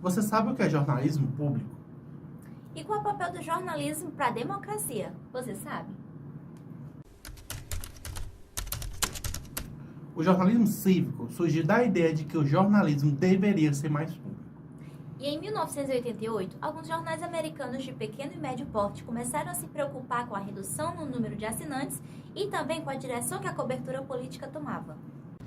Você sabe o que é jornalismo público? E qual é o papel do jornalismo para a democracia? Você sabe? O jornalismo cívico surgiu da ideia de que o jornalismo deveria ser mais público. E em 1988, alguns jornais americanos de pequeno e médio porte começaram a se preocupar com a redução no número de assinantes e também com a direção que a cobertura política tomava.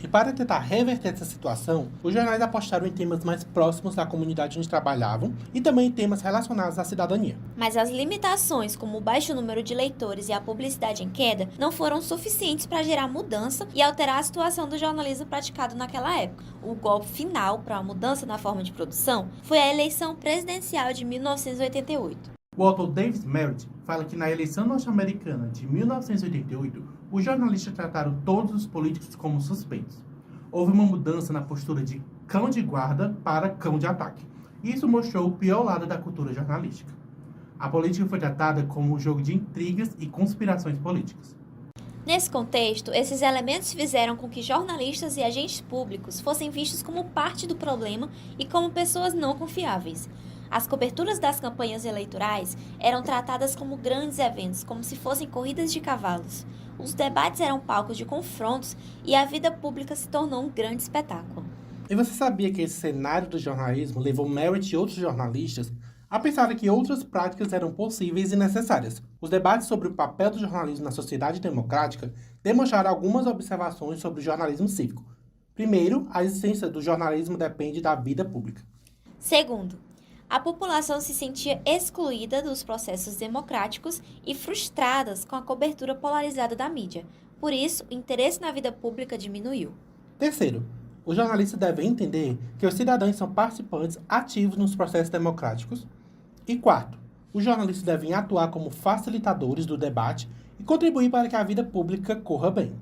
E para tentar reverter essa situação, os jornais apostaram em temas mais próximos da comunidade onde trabalhavam e também em temas relacionados à cidadania. Mas as limitações, como o baixo número de leitores e a publicidade em queda, não foram suficientes para gerar mudança e alterar a situação do jornalismo praticado naquela época. O golpe final para a mudança na forma de produção foi a eleição presidencial de 1988. O autor David Merritt fala que na eleição norte-americana de 1988, os jornalistas trataram todos os políticos como suspeitos. Houve uma mudança na postura de cão de guarda para cão de ataque. Isso mostrou o pior lado da cultura jornalística. A política foi tratada como um jogo de intrigas e conspirações políticas. Nesse contexto, esses elementos fizeram com que jornalistas e agentes públicos fossem vistos como parte do problema e como pessoas não confiáveis. As coberturas das campanhas eleitorais eram tratadas como grandes eventos, como se fossem corridas de cavalos. Os debates eram palcos de confrontos e a vida pública se tornou um grande espetáculo. E você sabia que esse cenário do jornalismo levou Merritt e outros jornalistas a pensar que outras práticas eram possíveis e necessárias? Os debates sobre o papel do jornalismo na sociedade democrática demonstraram algumas observações sobre o jornalismo cívico. Primeiro, a existência do jornalismo depende da vida pública. Segundo, a população se sentia excluída dos processos democráticos e frustradas com a cobertura polarizada da mídia. Por isso, o interesse na vida pública diminuiu. Terceiro, os jornalistas devem entender que os cidadãos são participantes ativos nos processos democráticos. E quarto, os jornalistas devem atuar como facilitadores do debate e contribuir para que a vida pública corra bem.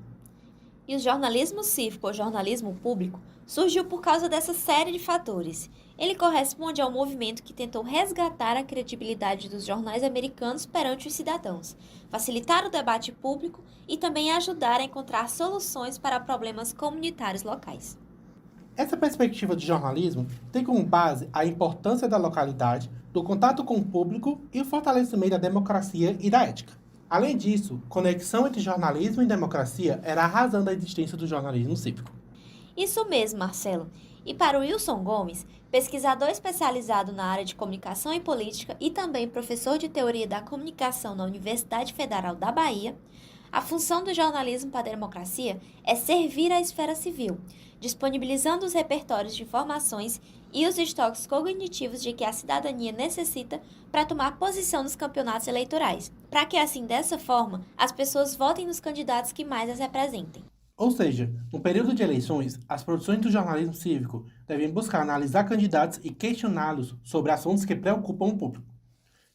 E o jornalismo cívico ou jornalismo público surgiu por causa dessa série de fatores. Ele corresponde ao movimento que tentou resgatar a credibilidade dos jornais americanos perante os cidadãos, facilitar o debate público e também ajudar a encontrar soluções para problemas comunitários locais. Essa perspectiva de jornalismo tem como base a importância da localidade, do contato com o público e o fortalecimento da democracia e da ética. Além disso, conexão entre jornalismo e democracia era a razão da existência do jornalismo cívico. Isso mesmo, Marcelo. E para o Wilson Gomes, pesquisador especializado na área de comunicação e política e também professor de teoria da comunicação na Universidade Federal da Bahia, a função do jornalismo para a democracia é servir à esfera civil, disponibilizando os repertórios de informações e os estoques cognitivos de que a cidadania necessita para tomar posição nos campeonatos eleitorais, para que assim, dessa forma, as pessoas votem nos candidatos que mais as representem. Ou seja, no período de eleições, as produções do jornalismo cívico devem buscar analisar candidatos e questioná-los sobre assuntos que preocupam o público.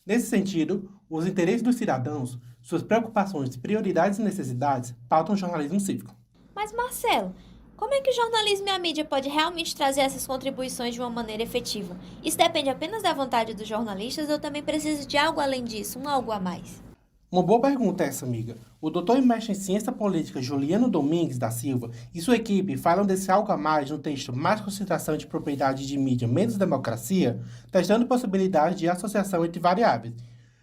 Nesse sentido, os interesses dos cidadãos, suas preocupações, prioridades e necessidades pautam o jornalismo cívico. Mas, Marcelo, como é que o jornalismo e a mídia pode realmente trazer essas contribuições de uma maneira efetiva? Isso depende apenas da vontade dos jornalistas ou também precisa de algo além disso, um algo a mais? Uma boa pergunta essa, amiga. O doutor e mestre em ciência política Juliano Domingues da Silva e sua equipe falam desse algo a mais no texto Mais Concentração de Propriedade de Mídia, Menos Democracia, testando possibilidades de associação entre variáveis.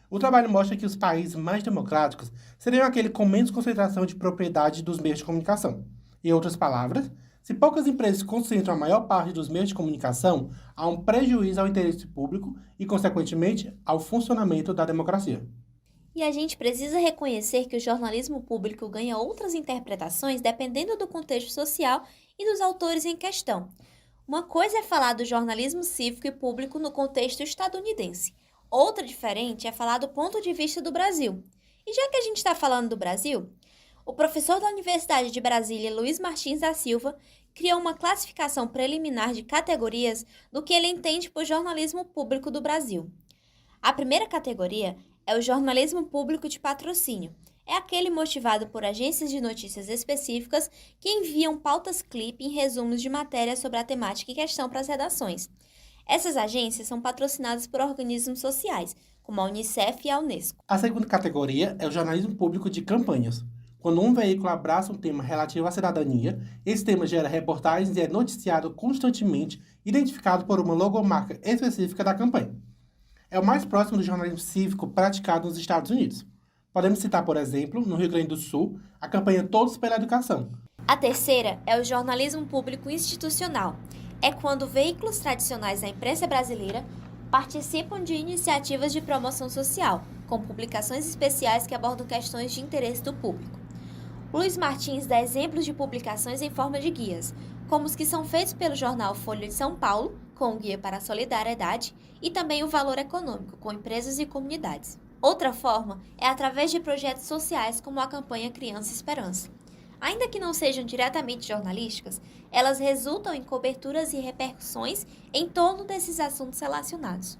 O trabalho mostra que os países mais democráticos seriam aquele com menos concentração de propriedade dos meios de comunicação. Em outras palavras, se poucas empresas concentram a maior parte dos meios de comunicação, há um prejuízo ao interesse público e, consequentemente, ao funcionamento da democracia. E a gente precisa reconhecer que o jornalismo público ganha outras interpretações dependendo do contexto social e dos autores em questão. Uma coisa é falar do jornalismo cívico e público no contexto estadunidense. Outra diferente é falar do ponto de vista do Brasil. E já que a gente está falando do Brasil, o professor da Universidade de Brasília, Luiz Martins da Silva, criou uma classificação preliminar de categorias do que ele entende por jornalismo público do Brasil. A primeira categoria é o jornalismo público de patrocínio. É aquele motivado por agências de notícias específicas que enviam pautas-clipe em resumos de matérias sobre a temática em questão para as redações. Essas agências são patrocinadas por organismos sociais, como a Unicef e a Unesco. A segunda categoria é o jornalismo público de campanhas. Quando um veículo abraça um tema relativo à cidadania, esse tema gera reportagens e é noticiado constantemente identificado por uma logomarca específica da campanha. É o mais próximo do jornalismo cívico praticado nos Estados Unidos. Podemos citar, por exemplo, no Rio Grande do Sul, a campanha Todos pela Educação. A terceira é o jornalismo público institucional. É quando veículos tradicionais da imprensa brasileira participam de iniciativas de promoção social, com publicações especiais que abordam questões de interesse do público. Luiz Martins dá exemplos de publicações em forma de guias, como os que são feitos pelo jornal Folha de São Paulo, com o Guia para a Solidariedade, e também o Valor Econômico, com empresas e comunidades. Outra forma é através de projetos sociais, como a campanha Criança Esperança. Ainda que não sejam diretamente jornalísticas, elas resultam em coberturas e repercussões em torno desses assuntos relacionados.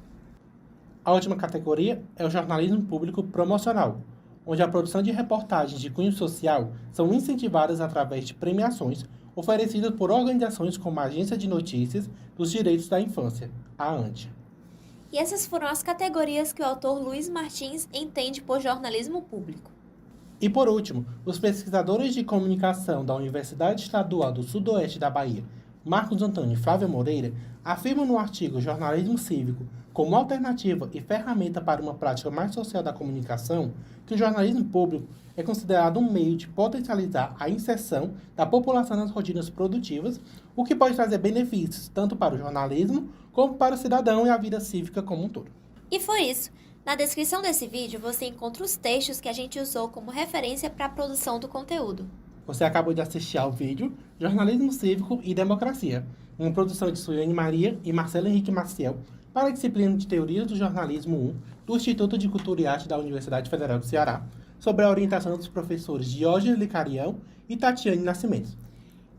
A última categoria é o jornalismo público promocional, onde a produção de reportagens de cunho social são incentivadas através de premiações oferecidas por organizações como a Agência de Notícias dos Direitos da Infância, a ANTI. E essas foram as categorias que o autor Luiz Martins entende por jornalismo público. E por último, os pesquisadores de comunicação da Universidade Estadual do Sudoeste da Bahia, Marcos Antônio e Flávia Moreira, afirmam no artigo Jornalismo Cívico como alternativa e ferramenta para uma prática mais social da comunicação que o jornalismo público é considerado um meio de potencializar a inserção da população nas rotinas produtivas, o que pode trazer benefícios tanto para o jornalismo como para o cidadão e a vida cívica como um todo. E foi isso. Na descrição desse vídeo você encontra os textos que a gente usou como referência para a produção do conteúdo. Você acabou de assistir ao vídeo Jornalismo Cívico e Democracia, uma produção de Suiane Maria e Marcelo Henrique Maciel para a disciplina de Teorias do Jornalismo 1 do Instituto de Cultura e Arte da Universidade Federal do Ceará, sob a orientação dos professores Diógenes Licarião e Tatiane Nascimento.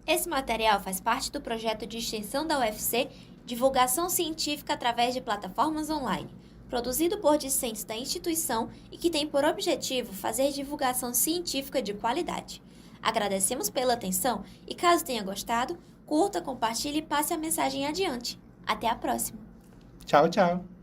Esse material faz parte do projeto de extensão da UFC Divulgação Científica através de plataformas online, produzido por discentes da instituição e que tem por objetivo fazer divulgação científica de qualidade. Agradecemos pela atenção e, caso tenha gostado, curta, compartilhe e passe a mensagem adiante. Até a próxima! Tchau, tchau!